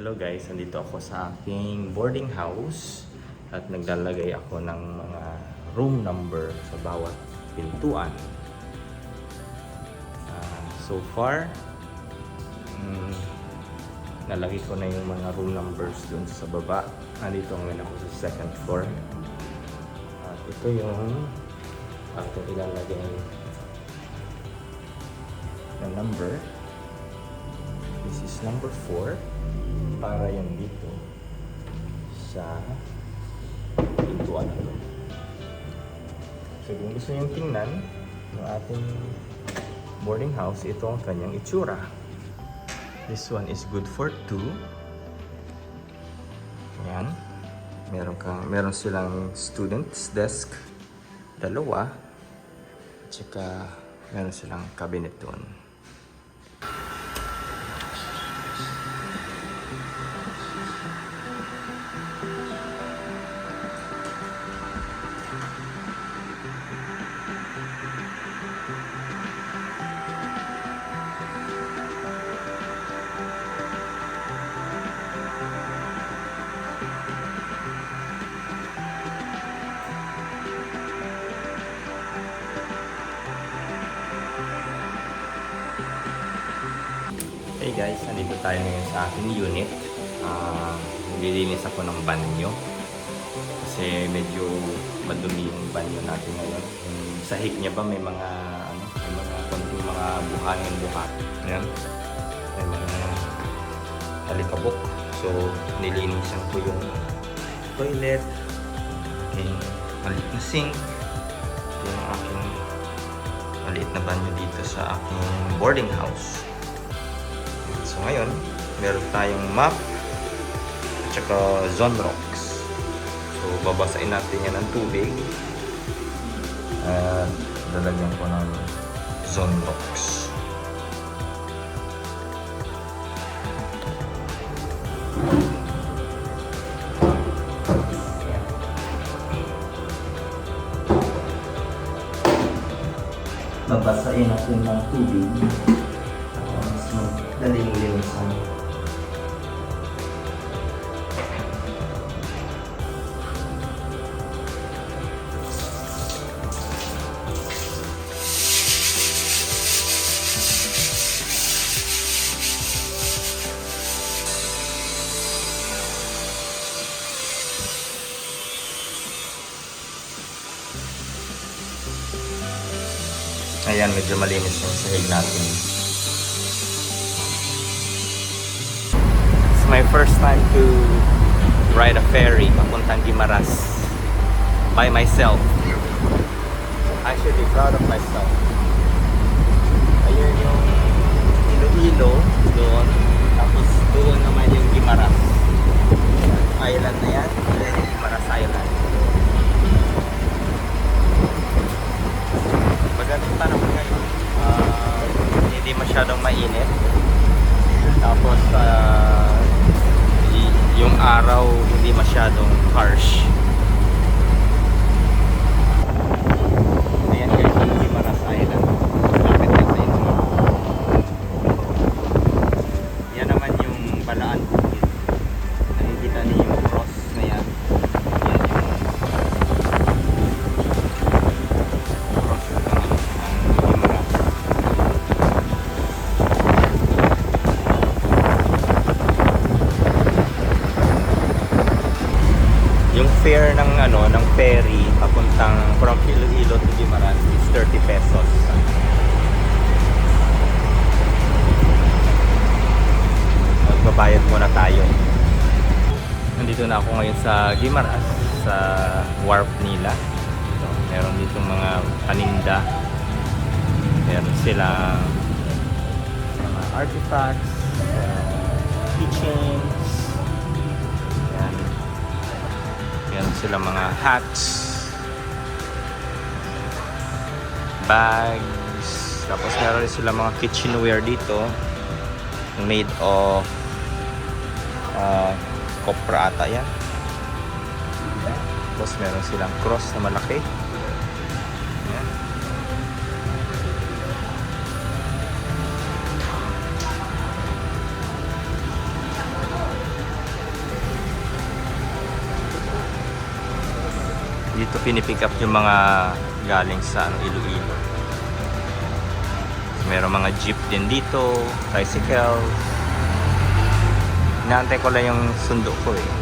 Hello guys, nandito ako sa aking boarding house at naglalagay ako ng mga room number sa bawat pintuan. So far, nalagay ko na yung mga room numbers dun sa baba. Nandito ngayon ako sa second floor. At ito yung aking ilalagay na number. This is number 4. Para yan dito sa pintuan na ito. So kung gusto nyo tingnan ng ating boarding house, ito ang kanyang itsura. This one is good for 2. Ayan. Meron silang student's desk, 2. Tsaka meron silang cabinet doon. Hey guys, nandito tayo ngayon sa aking unit. Nililinis ako ng banyo kasi medyo madumi yung banyo natin ngayon. Yung sahig niya ba may mga konting mga buhangin-buhat. Ayan. May mga alikabok. So nilinisan ko yung toilet, yung maliit na sink, yung aking maliit na banyo dito sa aking boarding house. So ngayon, meron tayong map at saka Zonrox. So babasain natin yan ng tubig at lalagyan ko ng Zonrox. Babasain natin ng tubig. Daling linisan. Ayan, medyo malinis yung sahig natin. My first time to ride a ferry papuntang Guimaras by myself. I should be proud of myself. Ayun yung Iloilo doon, tapos doon naman yung Guimaras Island na yan. Ayan yung Guimaras Island. Magandang panahon ngayon, hindi masyadong mainit, tapos yung araw hindi masyadong harsh. Ayan guys, yung Guimaras Island. Lapit yan sa inyo. Yan naman yung Balaan Bukid. Nakikita niyo yung cross na yan. Yan yung cross ng Guimaras. Yung fare ng ferry papuntang from Iloilo to Guimaras is 30 pesos. Magbabayad muna tayo. Nandito na ako ngayon sa Guimaras, sa wharf nila. So, meron ditong mga paninda. Meron silang mga artifacts, keychains. Meron silang mga hats, bags, tapos meron rin silang mga kitchenware dito made of copra ata yan. Tapos meron silang cross na malaki. Ayan. Dito pinipick up yung mga galing sa Iloilo. Meron mga jeep din dito, tricycle. Inaantay ko lang yung sundo ko eh.